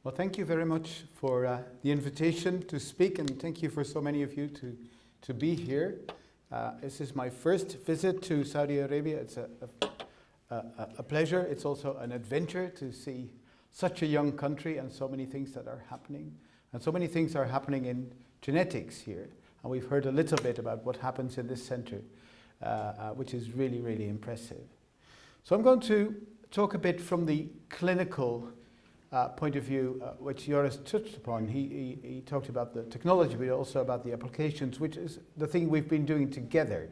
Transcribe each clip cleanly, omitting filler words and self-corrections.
Well, thank you very much for the invitation to speak, and thank you for so many of you to be here. This is my first visit to Saudi Arabia. It's a pleasure. It's also an adventure to see such a young country and so many things that are happening. And so many things are happening in genetics here. And we've heard a little bit about what happens in this center, which is really, really impressive. So I'm going to talk a bit from the clinical point of view, which Joris touched upon. He talked about the technology, but also about the applications, which is the thing we've been doing together.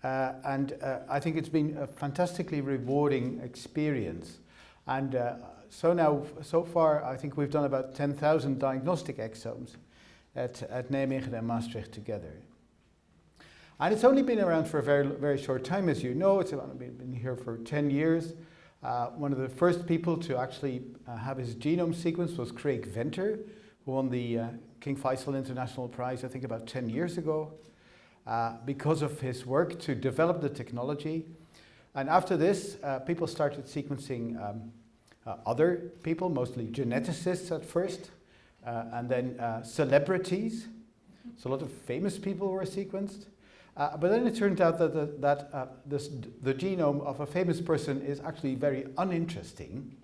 And I think it's been a fantastically rewarding experience. And so far, I think we've done about 10,000 diagnostic exomes at Nijmegen and Maastricht together. And it's only been around for a very, very short time, as you know. It's been here for 10 years. One of the first people to actually have his genome sequenced was Craig Venter, who won the King Faisal International Prize, I think about 10 years ago, because of his work to develop the technology. And after this, people started sequencing other people, mostly geneticists at first, and then celebrities. So a lot of famous people were sequenced. But then it turned out that the genome of a famous person is actually very uninteresting.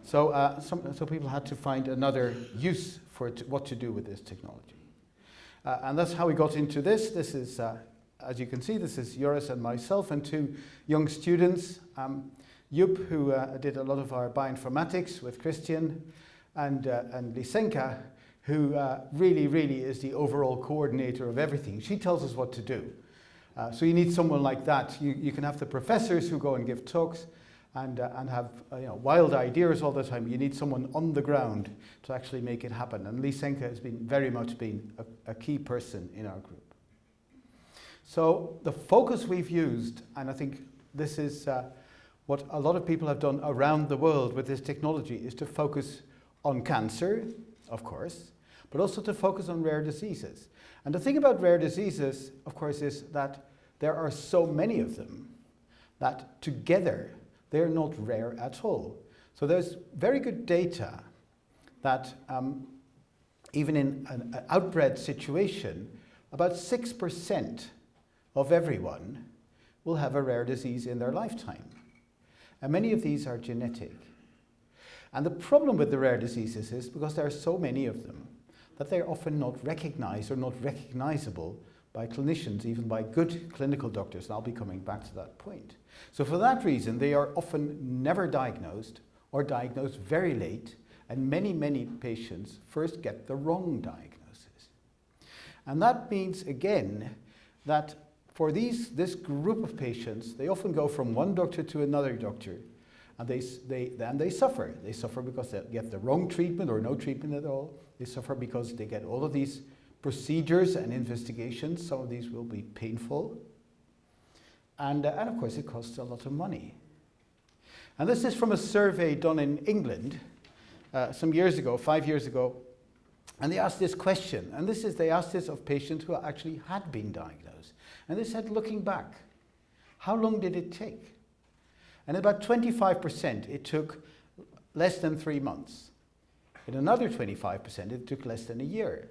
So people had to find another use for what to do with this technology. And that's how we got into this. This is, as you can see, this is Joris and myself and two young students. Joep, who did a lot of our bioinformatics with Christian, and Lysenka, who really is the overall coordinator of everything. She tells us what to do. So you need someone like that. You can have the professors who go and give talks and have wild ideas all the time. You need someone on the ground to actually make it happen. And Lysenka has very much been a key person in our group. So the focus we've used, and I think this is what a lot of people have done around the world with this technology, is to focus on cancer, of course, but also to focus on rare diseases. And the thing about rare diseases, of course, is that there are so many of them that together they're not rare at all. So there's very good data that even in an outbred situation, about 6% of everyone will have a rare disease in their lifetime. And many of these are genetic. And the problem with the rare diseases is because there are so many of them that they're often not recognized or not recognizable by clinicians, even by good clinical doctors. And I'll be coming back to that point. So for that reason, they are often never diagnosed or diagnosed very late. And many patients first get the wrong diagnosis. And that means, again, that for this group of patients, they often go from one doctor to another doctor. And they suffer. They suffer because they get the wrong treatment or no treatment at all. They suffer because they get all of these procedures and investigations. Some of these will be painful. And of course, it costs a lot of money. And this is from a survey done in England some years ago, 5 years ago. And they asked this question. And they asked this of patients who actually had been diagnosed. And they said, looking back, how long did it take? And about 25%, it took less than 3 months. In another 25%, it took less than a year.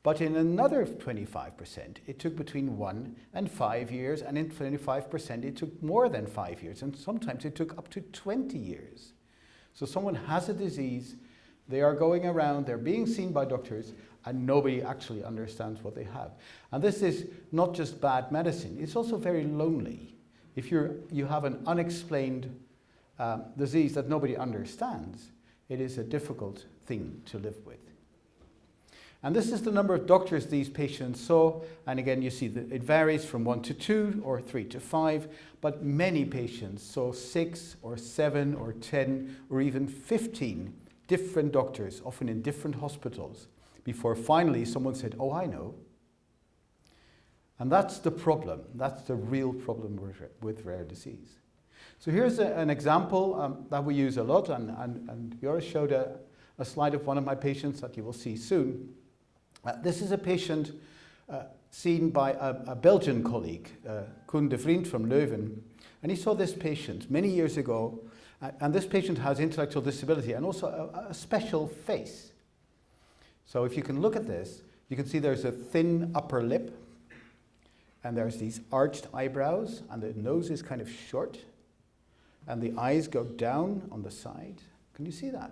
But in another 25%, it took between 1 and 5 years, and in 25%, it took more than 5 years, and sometimes it took up to 20 years. So someone has a disease, they are going around, they're being seen by doctors, and nobody actually understands what they have. And this is not just bad medicine, it's also very lonely. If you have an unexplained disease that nobody understands, it is a difficult thing to live with. And this is the number of doctors these patients saw. And again, you see that it varies from 1 to 2 or 3 to 5, but many patients saw 6 or 7 or 10 or even 15 different doctors, often in different hospitals, before finally someone said, oh, I know. And that's the problem. That's the real problem with rare disease. So here's an example that we use a lot, and Joris showed a slide of one of my patients that you will see soon. This is a patient seen by a Belgian colleague, Koen de Vriend from Leuven. And he saw this patient many years ago And this patient has intellectual disability and also a special face. So if you can look at this, you can see there's a thin upper lip, and there's these arched eyebrows, and the nose is kind of short, and the eyes go down on the side. Can you see that?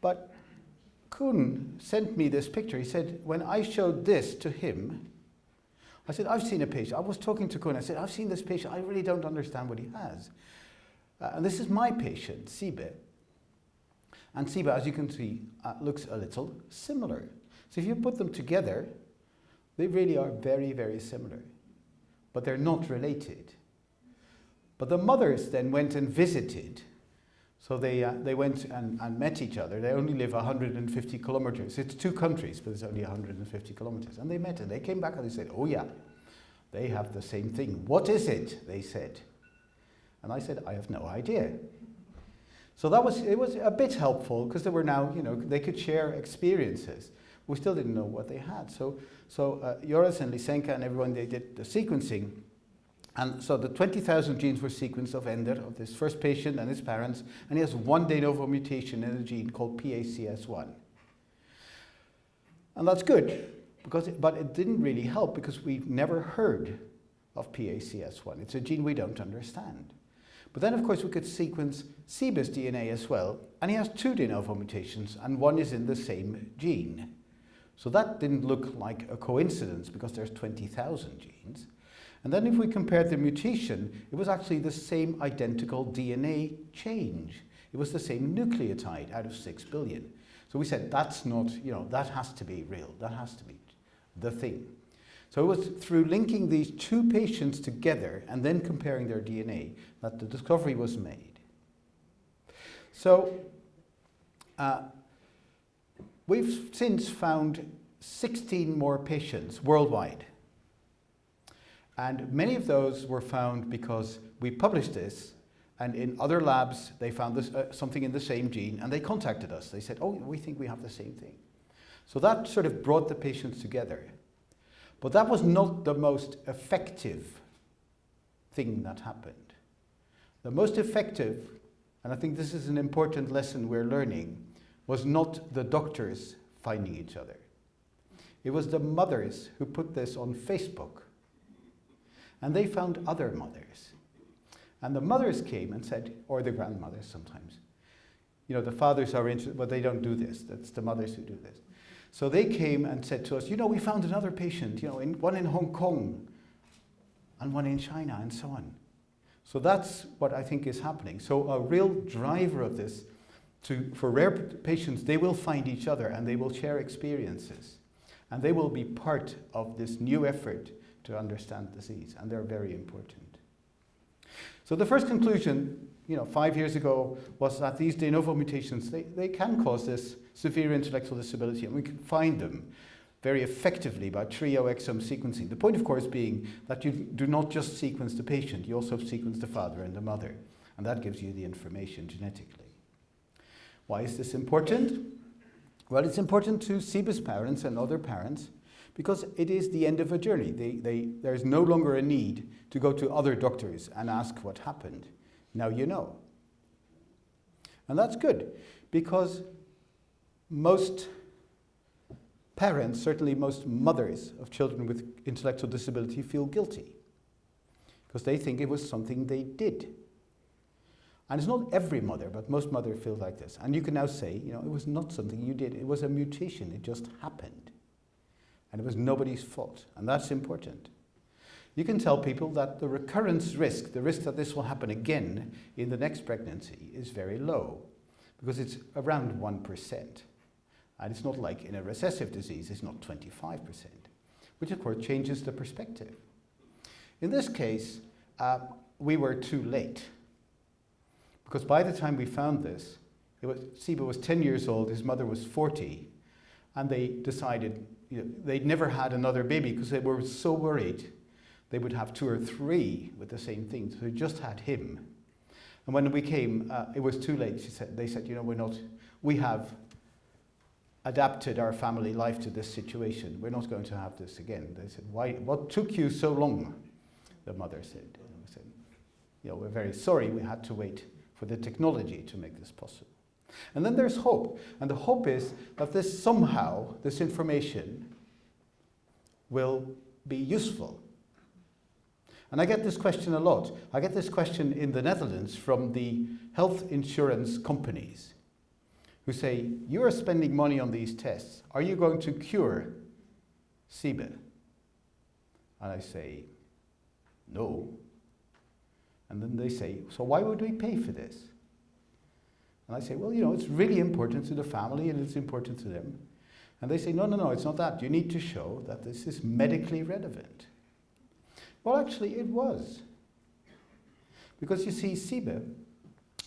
But Kuhn sent me this picture. He said, when I showed this to him, I said, I've seen a patient. I was talking to Kuhn. I said, I've seen this patient. I really don't understand what he has. And this is my patient, Sibe. And Sibe, as you can see, looks a little similar. So if you put them together, they really are very, very similar. But they're not related. But the mothers then went and visited. So they went and met each other. They only live 150 kilometers. It's 2 countries, but it's only 150 kilometers. And they met, and they came back and they said, oh yeah, they have the same thing. What is it? They said. And I said, I have no idea. So it was a bit helpful, because they were now, they could share experiences. We still didn't know what they had. So Joris and Lysenka and everyone, they did the sequencing. And so the 20,000 genes were sequenced of Ender, of this first patient and his parents, and he has one de novo mutation in a gene called PACS1. And that's good, but it didn't really help, because we've never heard of PACS1. It's a gene we don't understand. But then, of course, we could sequence Sibe's DNA as well, and he has 2 de novo mutations, and one is in the same gene. So that didn't look like a coincidence, because there's 20,000 genes. And then if we compared the mutation, it was actually the same identical DNA change. It was the same nucleotide out of 6 billion. So we said, that's not, that has to be real. That has to be the thing. So it was through linking these 2 patients together and then comparing their DNA that the discovery was made. So we've since found 16 more patients worldwide. And many of those were found because we published this, and in other labs they found this, something in the same gene, and they contacted us. They said, oh, we think we have the same thing. So that sort of brought the patients together. But that was not the most effective thing that happened. The most effective, and I think this is an important lesson we're learning, was not the doctors finding each other. It was the mothers who put this on Facebook. And they found other mothers. And the mothers came and said, or the grandmothers sometimes, the fathers are interested, but they don't do this. That's the mothers who do this. So they came and said to us, we found another patient, one in Hong Kong and one in China and so on. So that's what I think is happening. So a real driver of this, for rare patients, they will find each other and they will share experiences. And they will be part of this new effort to understand disease, and they're very important. So the first conclusion, 5 years ago, was that these de novo mutations, they can cause this severe intellectual disability, and we can find them very effectively by trio exome sequencing. The point, of course, being that you do not just sequence the patient, you also sequence the father and the mother, and that gives you the information genetically. Why is this important? Well, it's important to Sibe's parents and other parents, because it is the end of a journey. There is no longer a need to go to other doctors and ask what happened. Now you know. And that's good, because most parents, certainly most mothers of children with intellectual disability, feel guilty, because they think it was something they did. And it's not every mother, but most mothers feel like this. And you can now say, it was not something you did. It was a mutation. It just happened. And it was nobody's fault, and that's important. You can tell people that the recurrence risk, the risk that this will happen again in the next pregnancy, is very low, because it's around 1%. And it's not like in a recessive disease, it's not 25%, which of course changes the perspective. In this case, we were too late, because by the time we found this, Sibe was 10 years old, his mother was 40, and they decided they'd never had another baby because they were so worried they would have 2 or 3 with the same thing. So they just had him. And when we came, it was too late. They said, we have adapted our family life to this situation. We're not going to have this again. They said, what took you so long? The mother said. And we said, we're very sorry we had to wait for the technology to make this possible. And then there's hope. And the hope is that this information will be useful. And I get this question a lot. I get this question in the Netherlands from the health insurance companies who say, you are spending money on these tests. Are you going to cure SIBO? And I say, no. And then they say, so why would we pay for this? And I say, well, it's really important to the family and it's important to them. And they say, no, it's not that. You need to show that this is medically relevant. Well, actually, it was. Because you see, SIBO,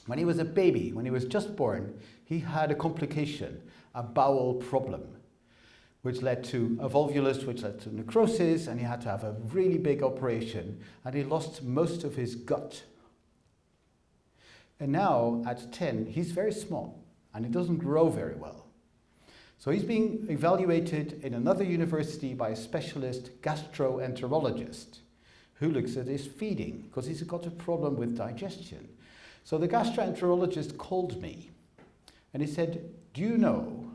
when he was a baby, when he was just born, he had a complication, a bowel problem, which led to a volvulus, which led to necrosis, and he had to have a really big operation, and he lost most of his gut. And now, at 10, he's very small, and he doesn't grow very well. So he's being evaluated in another university by a specialist gastroenterologist who looks at his feeding, because he's got a problem with digestion. So the gastroenterologist called me, and he said, do you know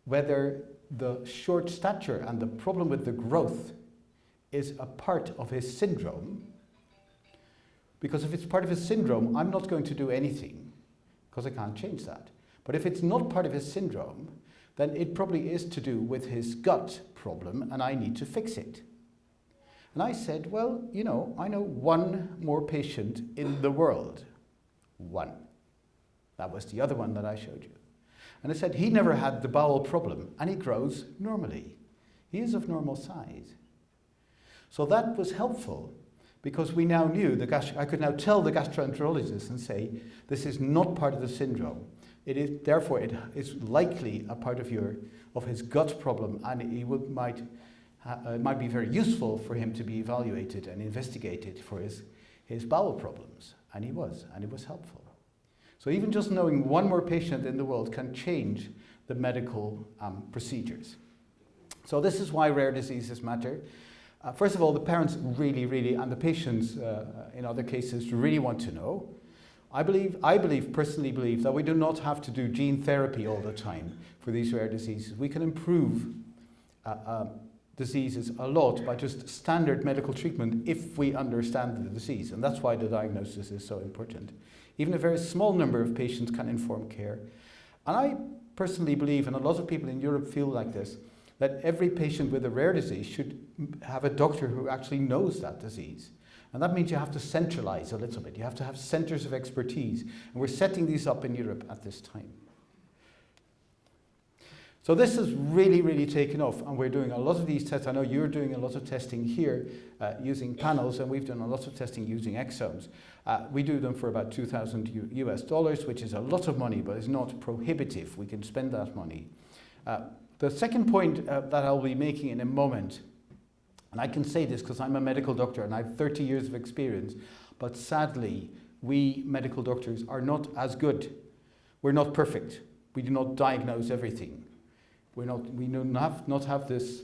whether the short stature and the problem with the growth is a part of his syndrome? Because if it's part of his syndrome, I'm not going to do anything, because I can't change that. But if it's not part of his syndrome, then it probably is to do with his gut problem, and I need to fix it. And I said, well, I know one more patient in the world. One. That was the other one that I showed you. And I said, he never had the bowel problem, and he grows normally. He is of normal size. So that was helpful, because we now knew, I could now tell the gastroenterologist and say, this is not part of the syndrome. Therefore, it is likely a part of his gut problem, and it might be very useful for him to be evaluated and investigated for his bowel problems. And it was helpful. So even just knowing one more patient in the world can change the medical procedures. So this is why rare diseases matter. First of all, the parents really, and the patients in other cases really want to know. I personally believe that we do not have to do gene therapy all the time for these rare diseases. We can improve diseases a lot by just standard medical treatment if we understand the disease. And that's why the diagnosis is so important. Even a very small number of patients can inform care. And I personally believe, and a lot of people in Europe feel like this, that every patient with a rare disease should have a doctor who actually knows that disease. And that means you have to centralize a little bit. You have to have centers of expertise. And we're setting these up in Europe at this time. So this has really taken off, and we're doing a lot of these tests. I know you're doing a lot of testing here using panels, and we've done a lot of testing using exomes. We do them for about $2,000 US, which is a lot of money, but it's not prohibitive. We can spend that money. The second point that I'll be making in a moment, and I can say this because I'm a medical doctor and I have 30 years of experience, but sadly, we medical doctors are not as good. We're not perfect. We do not diagnose everything. We do not have this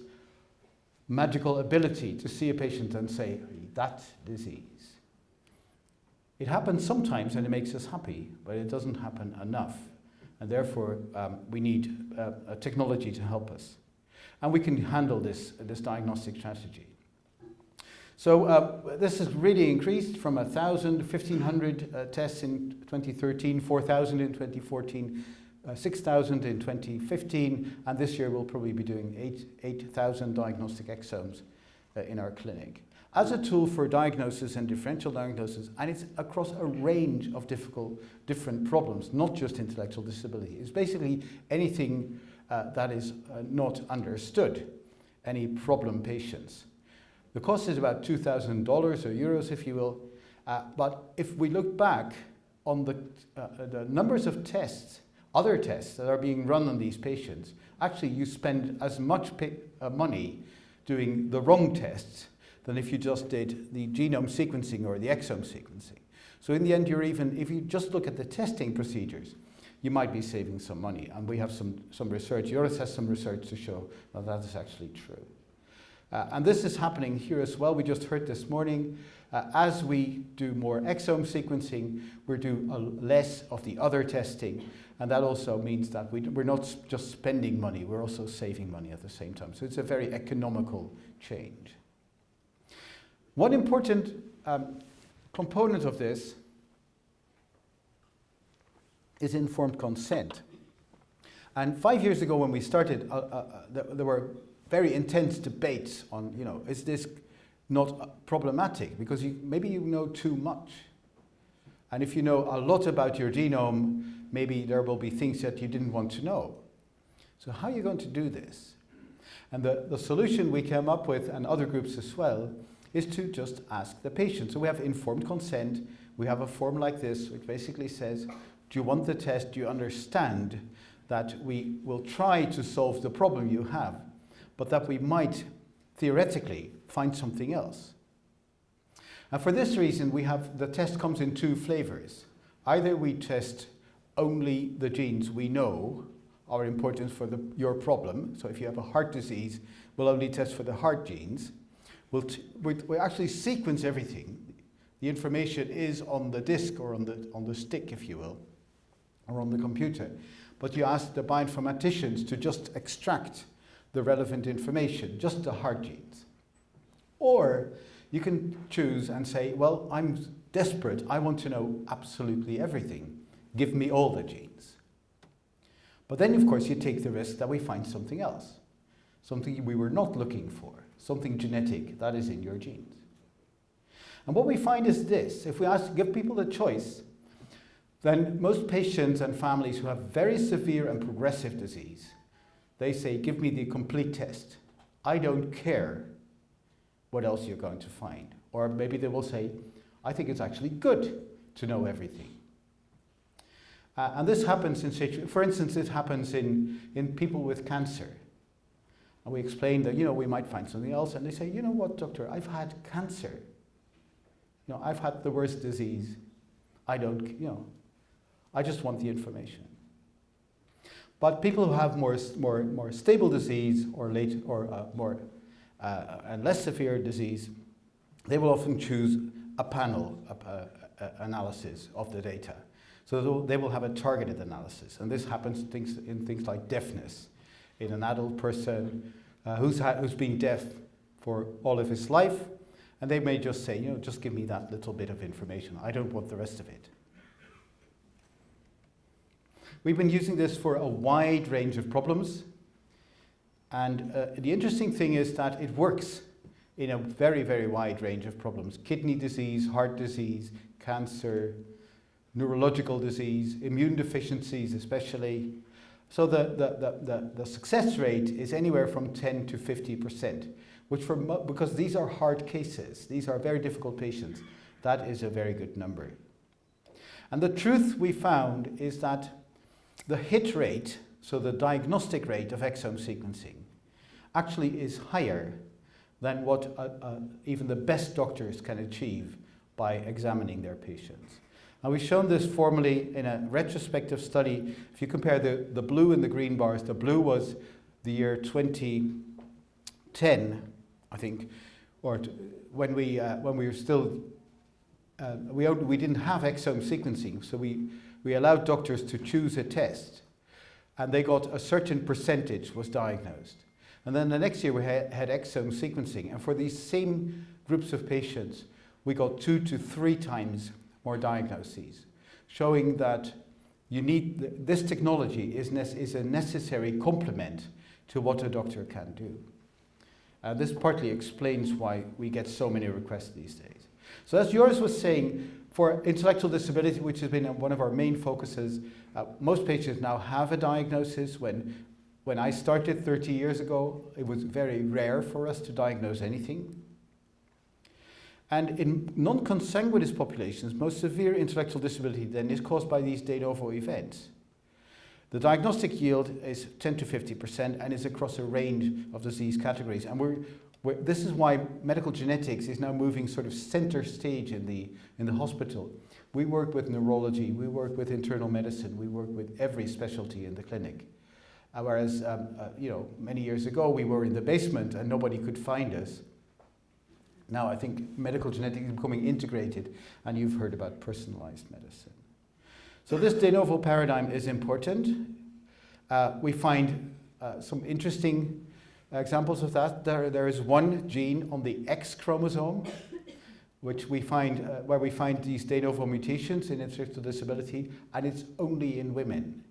magical ability to see a patient and say, that disease. It happens sometimes and it makes us happy, but it doesn't happen enough. And therefore, we need a technology to help us. And we can handle this diagnostic strategy. So this has really increased from 1,000, 1,500 tests in 2013, 4,000 in 2014, 6,000 in 2015, and this year we'll probably be doing 8,000 diagnostic exomes in our clinic as a tool for diagnosis and differential diagnosis, and it's across a range of different problems, not just intellectual disability. It's basically anything that is not understood, any problem patients. The cost is about $2,000 or euros, if you will, but if we look back on the numbers of tests, other tests that are being run on these patients, actually you spend as much money doing the wrong tests than if you just did the genome sequencing or the exome sequencing. So in the end, if you just look at the testing procedures, you might be saving some money. And we have some research, Joris has some research to show that that is actually true. And this is happening here as well. We just heard this morning, as we do more exome sequencing, we do less of the other testing. And that also means that we're not just spending money, we're also saving money at the same time. So it's a very economical change. One important component of this is informed consent. And 5 years ago when we started, there were very intense debates on, is this not problematic? Because maybe you know too much. And if you know a lot about your genome, maybe there will be things that you didn't want to know. So how are you going to do this? And the solution we came up with, and other groups as well, is to just ask the patient. So we have informed consent. We have a form like this, which basically says, do you want the test? Do you understand that we will try to solve the problem you have, but that we might theoretically find something else? And for this reason, the test comes in two flavors. Either we test only the genes we know are important for your problem. So if you have a heart disease, we'll only test for the heart genes. We'll actually sequence everything. The information is on the disk or on the stick, if you will, or on the computer. But you ask the bioinformaticians to just extract the relevant information, just the heart genes. Or you can choose and say, well, I'm desperate. I want to know absolutely everything. Give me all the genes. But then, of course, you take the risk that we find something else, something we were not looking for, something genetic that is in your genes. And what we find is this. If we give people the choice, then most patients and families who have very severe and progressive disease, they say, give me the complete test. I don't care what else you're going to find. Or maybe they will say, I think it's actually good to know everything. And this happens for instance, it happens in people with cancer. And we explain that, we might find something else. And they say, you know what, doctor, I've had cancer. I've had the worst disease. I just want the information. But people who have more stable disease and less severe disease, they will often choose a panel analysis of the data. So they will have a targeted analysis. And this happens in things like deafness. In an adult person who's been deaf for all of his life, and they may just say, just give me that little bit of information. I don't want the rest of it. We've been using this for a wide range of problems. And the interesting thing is that it works in a very, very wide range of problems. Kidney disease, heart disease, cancer, neurological disease, immune deficiencies especially. So the success rate is anywhere from 10 to 50%, which because these are hard cases, these are very difficult patients, that is a very good number. And the truth we found is that the hit rate, so the diagnostic rate of exome sequencing, actually is higher than what even the best doctors can achieve by examining their patients. And we've shown this formally in a retrospective study. If you compare the blue and the green bars, the blue was the year 2010, I think, or when we were still, we didn't have exome sequencing, so we allowed doctors to choose a test, and they got a certain percentage was diagnosed. And then the next year we had exome sequencing, and for these same groups of patients, we got 2 to 3 times more diagnoses, showing that this technology is a necessary complement to what a doctor can do. This partly explains why we get so many requests these days. So as Joris was saying, for intellectual disability, which has been one of our main focuses, most patients now have a diagnosis. When I started 30 years ago, it was very rare for us to diagnose anything. And in non-consanguineous populations, most severe intellectual disability then is caused by these Denovo events. The diagnostic yield is 10 to 50% and is across a range of disease categories. And this is why medical genetics is now moving sort of center stage in the hospital. We work with neurology, we work with internal medicine, we work with every specialty in the clinic. Whereas, many years ago we were in the basement and nobody could find us. Now I think medical genetics is becoming integrated, and you've heard about personalized medicine. So this de novo paradigm is important. We find some interesting examples of that. There is one gene on the X chromosome, which we find where we find these de novo mutations in intellectual disability, and it's only in women.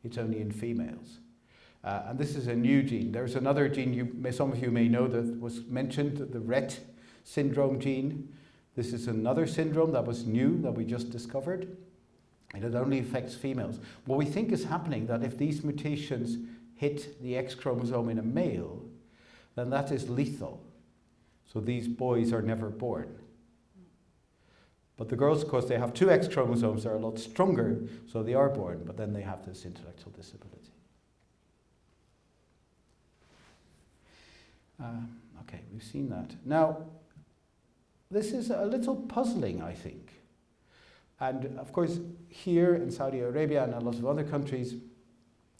It's only in females. And this is a new gene. There's another gene some of you may know that was mentioned, the Rett syndrome gene. This is another syndrome that was new, that we just discovered, and it only affects females. What we think is happening, that if these mutations hit the X chromosome in a male, then that is lethal. So these boys are never born. But the girls, of course, they have two X chromosomes, they're a lot stronger, so they are born, but then they have this intellectual disability. Okay, we've seen that. Now, this is a little puzzling, I think. And of course, here in Saudi Arabia and a lot of other countries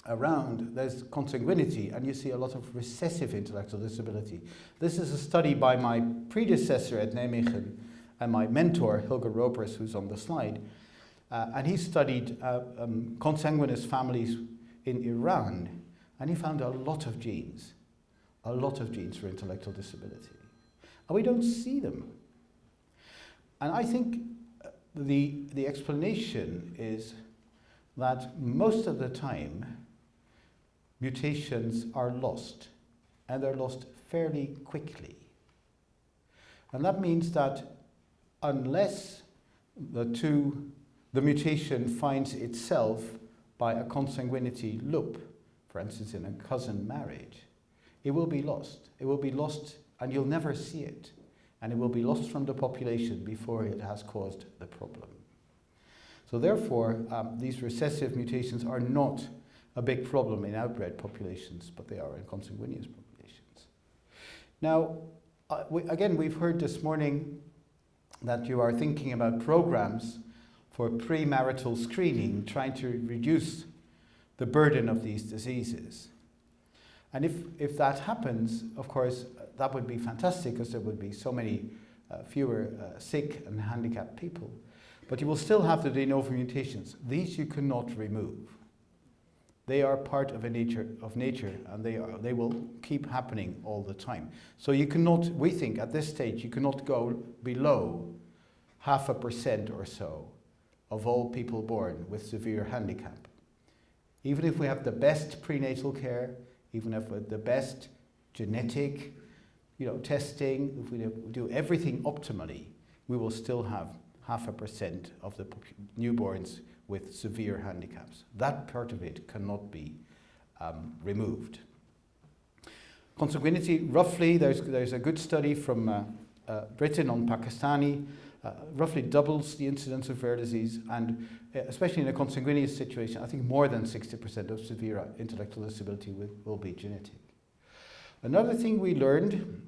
around, there's consanguinity, and you see a lot of recessive intellectual disability. This is a study by my predecessor at Nijmegen and my mentor, Hilger Ropers, who's on the slide. And he studied consanguineous families in Iran, and he found a lot of genes for intellectual disability. And we don't see them. And I think the explanation is that most of the time, mutations are lost, and they're lost fairly quickly. And that means that unless the mutation finds itself by a consanguinity loop, for instance in a cousin marriage, it will be lost. It will be lost and you'll never see it. And it will be lost from the population before it has caused the problem. So therefore, these recessive mutations are not a big problem in outbred populations, but they are in consanguineous populations. Now, we've heard this morning that you are thinking about programs for premarital screening, trying to reduce the burden of these diseases. And if that happens, of course, that would be fantastic, because there would be so many fewer sick and handicapped people. But you will still have the de novo mutations. These you cannot remove. They are part of nature, and they will keep happening all the time. So you cannot, we think at this stage, you cannot go below 0.5% or so of all people born with severe handicap. Even if we have the best prenatal care, even if we have the best genetic testing, if we do everything optimally, we will still have 0.5% of the newborns with severe handicaps. That part of it cannot be removed. Consanguinity, roughly, there's a good study from Britain on Pakistani, roughly doubles the incidence of rare disease, and especially in a consanguineous situation, I think more than 60% of severe intellectual disability will be genetic. Another thing we learned,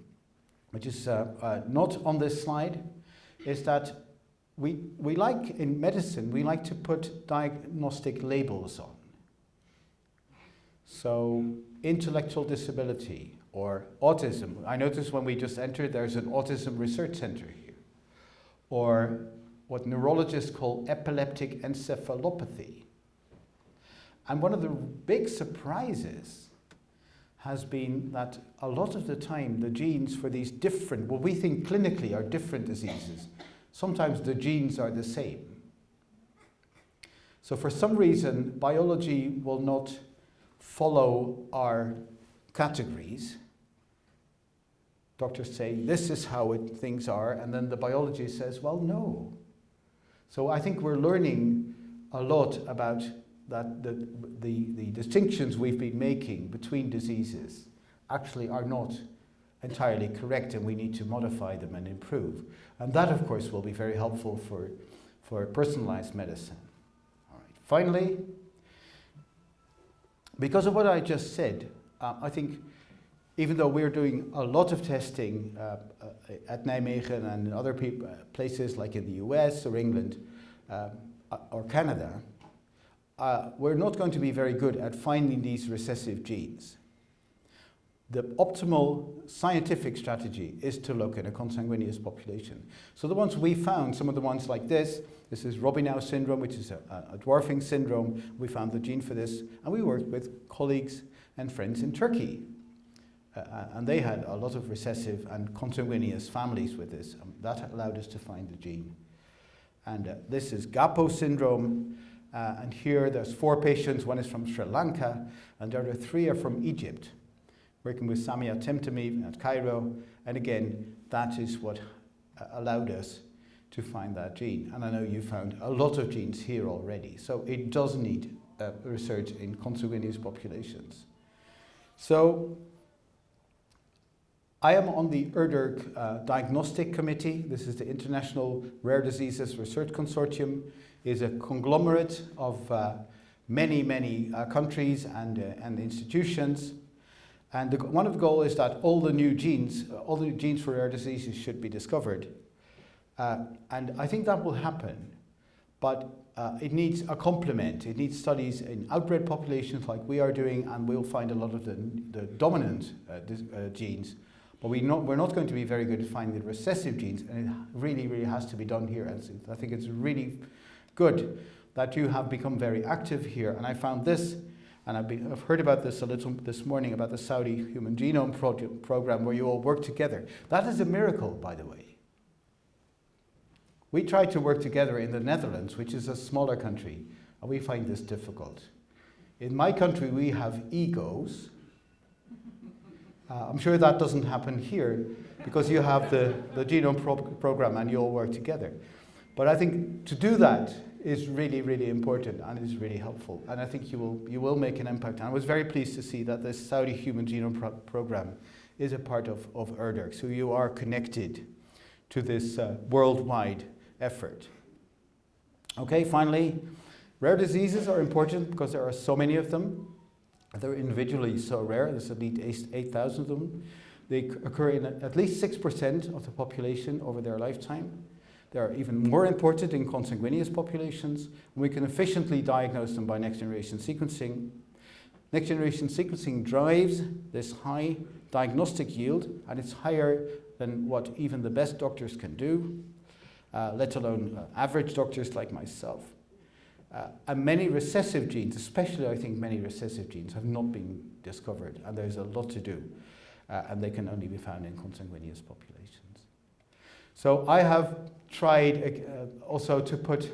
which is not on this slide, is that we like, in medicine, we like to put diagnostic labels on. So, intellectual disability or autism. I noticed when we just entered, there's an autism research center here. Or what neurologists call epileptic encephalopathy. And one of the big surprises has been that a lot of the time the genes for these different, what we think clinically are different diseases, sometimes the genes are the same. So for some reason, biology will not follow our categories. Doctors say, this is how things are, and then the biology says, well, no. So I think we're learning a lot about that the distinctions we've been making between diseases actually are not entirely correct, and we need to modify them and improve. And that, of course, will be very helpful for personalized medicine. All right. Finally, because of what I just said, I think even though we're doing a lot of testing at Nijmegen and in other places like in the US or England or Canada, we're not going to be very good at finding these recessive genes. The optimal scientific strategy is to look at a consanguineous population. So the ones we found, some of the ones like this is Robinow syndrome, which is a dwarfing syndrome. We found the gene for this, and we worked with colleagues and friends in Turkey. And they had a lot of recessive and consanguineous families with this. That allowed us to find the gene. And this is Gapo syndrome. And here there's 4 patients. One is from Sri Lanka, and the other 3 are from Egypt, working with Samia Temtemi at Cairo. And again, that is what allowed us to find that gene. And I know you found a lot of genes here already. So it does need research in consanguineous populations. So I am on the ERDRC Diagnostic Committee. This is the International Rare Diseases Research Consortium. It is a conglomerate of many countries and institutions. And one of the goals is that all the genes for rare diseases should be discovered. And I think that will happen, but it needs a complement. It needs studies in outbred populations like we are doing, and we'll find a lot of the dominant genes. But we're not going to be very good at finding the recessive genes, and it really has to be done here. And I think it's really good that you have become very active here. And I found this, and I've heard about this a little this morning about the Saudi Human Genome Program where you all work together. That is a miracle, by the way. We try to work together in the Netherlands, which is a smaller country, and we find this difficult. In my country, we have egos. I'm sure that doesn't happen here because you have the genome program and you all work together. But I think to do that is really important and is really helpful. And I think you will make an impact. And I was very pleased to see that this Saudi Human Genome Program is a part of ERDRC. So you are connected to this worldwide effort. Okay, finally, rare diseases are important because there are so many of them. They're individually so rare. There's at least 8,000 of them. They occur in at least 6% of the population over their lifetime. They are even more important in consanguineous populations. We can efficiently diagnose them by next-generation sequencing. Next-generation sequencing drives this high diagnostic yield, and it's higher than what even the best doctors can do, let alone average doctors like myself. And many recessive genes, especially I think many recessive genes, have not been discovered, and there's a lot to do, and they can only be found in consanguineous populations. So I have tried also to put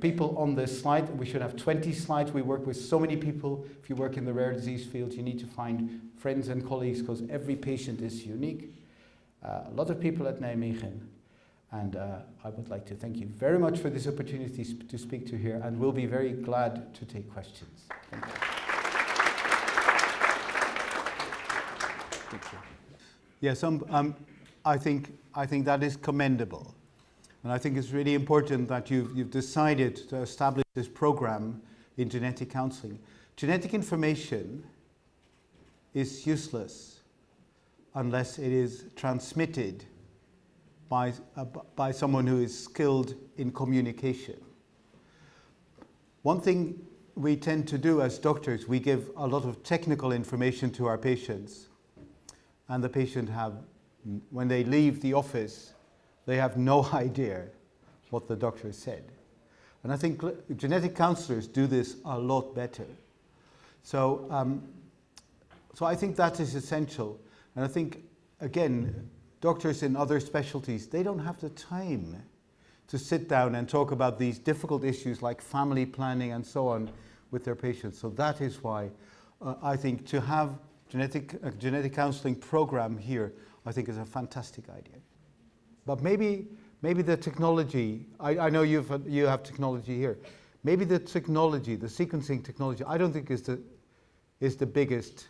people on this slide. We should have 20 slides. We work with so many people. If you work in the rare disease field, you need to find friends and colleagues because every patient is unique. A lot of people at Nijmegen. And I would like to thank you very much for this opportunity to speak to here, and we'll be very glad to take questions. Thank you. Thank you. Yes, I think that is commendable. And I think it's really important that you've decided to establish this program in genetic counseling. Genetic information is useless unless it is transmitted by someone who is skilled in communication. One thing we tend to do as doctors, we give a lot of technical information to our patients, and the patient when they leave the office, they have no idea what the doctor said. And I think genetic counselors do this a lot better. So I think that is essential. And I think, again, doctors in other specialties, they don't have the time to sit down and talk about these difficult issues like family planning and so on with their patients. So that is why I think to have a genetic counseling program here, I think is a fantastic idea. But maybe the technology, I know you have technology here. Maybe the technology, the sequencing technology, I don't think is the biggest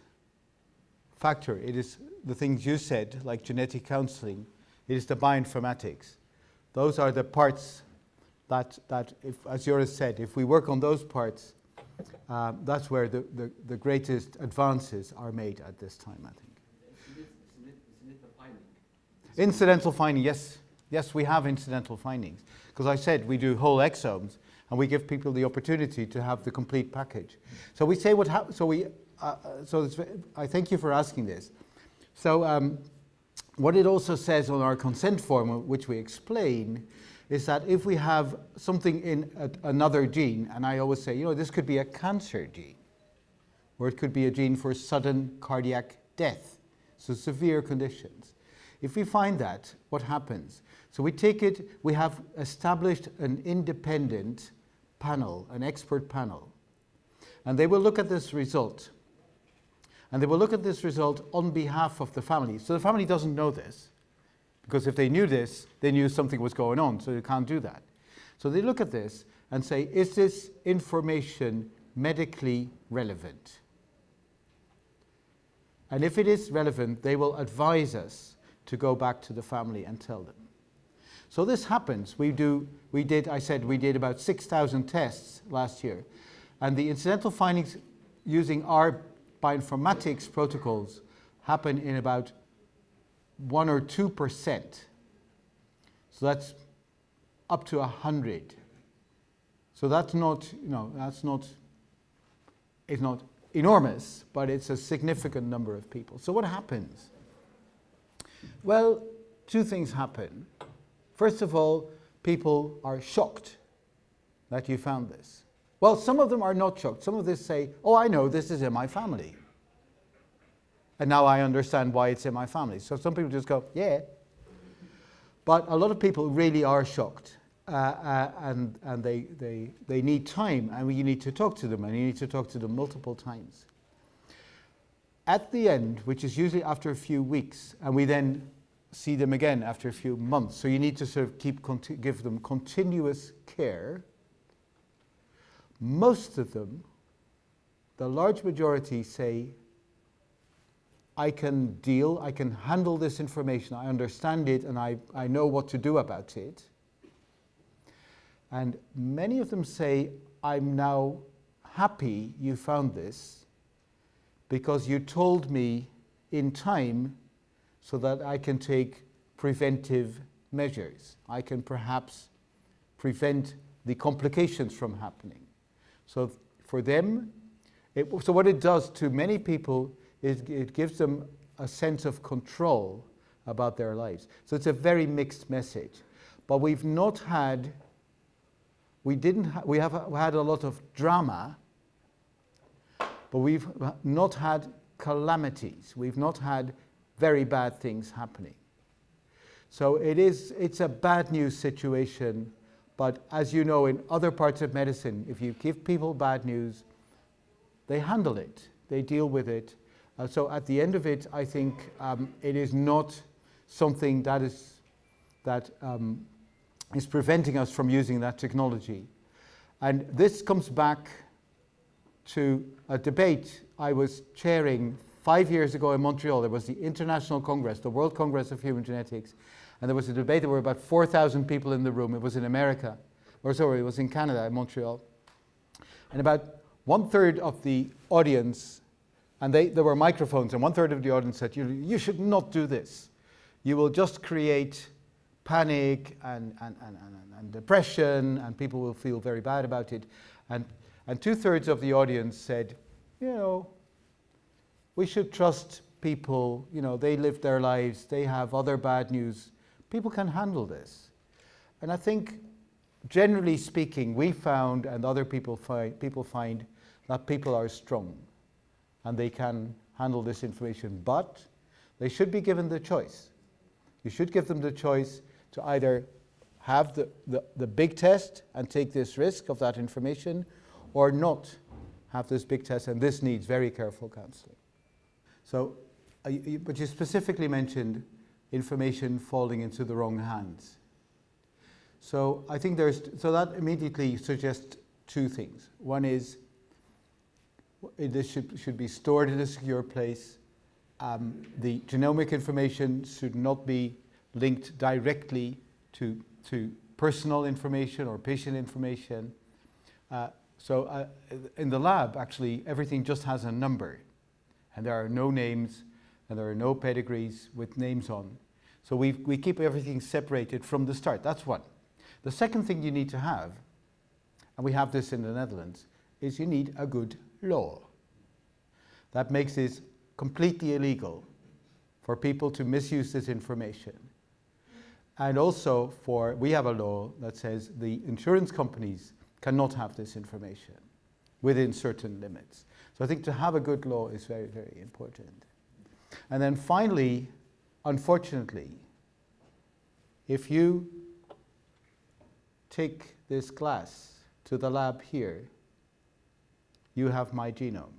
factor. It is the things you said, like genetic counseling. It is the bioinformatics. Those are the parts that if, as Joris said, if we work on those parts, that's where the greatest advances are made at this time, I think. Isn't it the finding? Incidental finding, yes. Yes, we have incidental findings. Because I said we do whole exomes, and we give people the opportunity to have the complete package. So we say what happens. I thank you for asking this. So what it also says on our consent form, which we explain, is that if we have something in another gene, and I always say, this could be a cancer gene, or it could be a gene for sudden cardiac death, so severe conditions. If we find that, what happens? So we take it, we have established an independent panel, an expert panel, and they will look at this result. And they will look at this result on behalf of the family. So the family doesn't know this, because if they knew this, they knew something was going on, so they can't do that. So they look at this and say, is this information medically relevant? And if it is relevant, they will advise us to go back to the family and tell them. So this happens. We did about 6,000 tests last year. And the incidental findings using our bioinformatics protocols happen in about 1 or 2%. So that's up to 100. So that's not, it's not enormous, but it's a significant number of people. So what happens? Well, two things happen. First of all, people are shocked that you found this. Well, some of them are not shocked. Some of them say, oh, I know, this is in my family. And now I understand why it's in my family. So some people just go, yeah. But a lot of people really are shocked. And they need time, and you need to talk to them, and you need to talk to them multiple times. At the end, which is usually after a few weeks, and we then see them again after a few months, so you need to sort of give them continuous care. Most of them, the large majority, say, I can handle this information, I understand it, and I know what to do about it. And many of them say, I'm now happy you found this because you told me in time so that I can take preventive measures. I can perhaps prevent the complications from happening. So for them, so what it does to many people is it gives them a sense of control about their lives. So it's a very mixed message. But we have had a lot of drama, but we've not had calamities. We've not had very bad things happening. So it's a bad news situation, but as you know, in other parts of medicine, if you give people bad news, they handle it, they deal with it. So at the end of it, I think it is not something that is preventing us from using that technology. And this comes back to a debate I was chairing 5 years ago in Montreal. There was the International Congress, the World Congress of Human Genetics, and there was a debate. There were about 4,000 people in the room. It was in America, it was in Canada, in Montreal. And about 1/3 of the audience, and there were microphones, and 1/3 of the audience said, you should not do this. You will just create panic and depression, and people will feel very bad about it. And 2/3 of the audience said, we should trust people, they live their lives, they have other bad news. People can handle this. And I think, generally speaking, we found, and other people find, that people are strong and they can handle this information, but they should be given the choice. You should give them the choice to either have the big test and take this risk of that information, or not have this big test, and this needs very careful counseling. So, but you specifically mentioned information falling into the wrong hands. So I think so that immediately suggests two things. One is, this should be stored in a secure place. The genomic information should not be linked directly to personal information or patient information. So in the lab, actually, everything just has a number, and there are no names, and there are no pedigrees with names on. So we keep everything separated from the start. That's one. The second thing you need to have, and we have this in the Netherlands, is you need a good law. That makes it completely illegal for people to misuse this information. And also we have a law that says the insurance companies cannot have this information within certain limits. So I think to have a good law is very, very important. And then finally, unfortunately, if you take this glass to the lab here, you have my genome.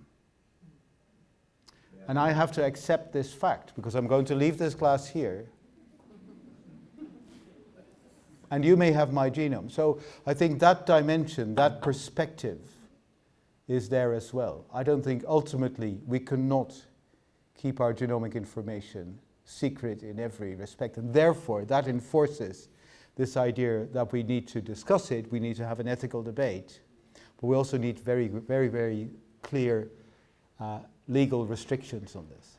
And I have to accept this fact because I'm going to leave this glass here. And you may have my genome. So I think that dimension, that perspective is there as well. I don't think ultimately we cannot keep our genomic information secret in every respect. And therefore, that enforces this idea that we need to discuss it, we need to have an ethical debate, but we also need very, very, very clear legal restrictions on this.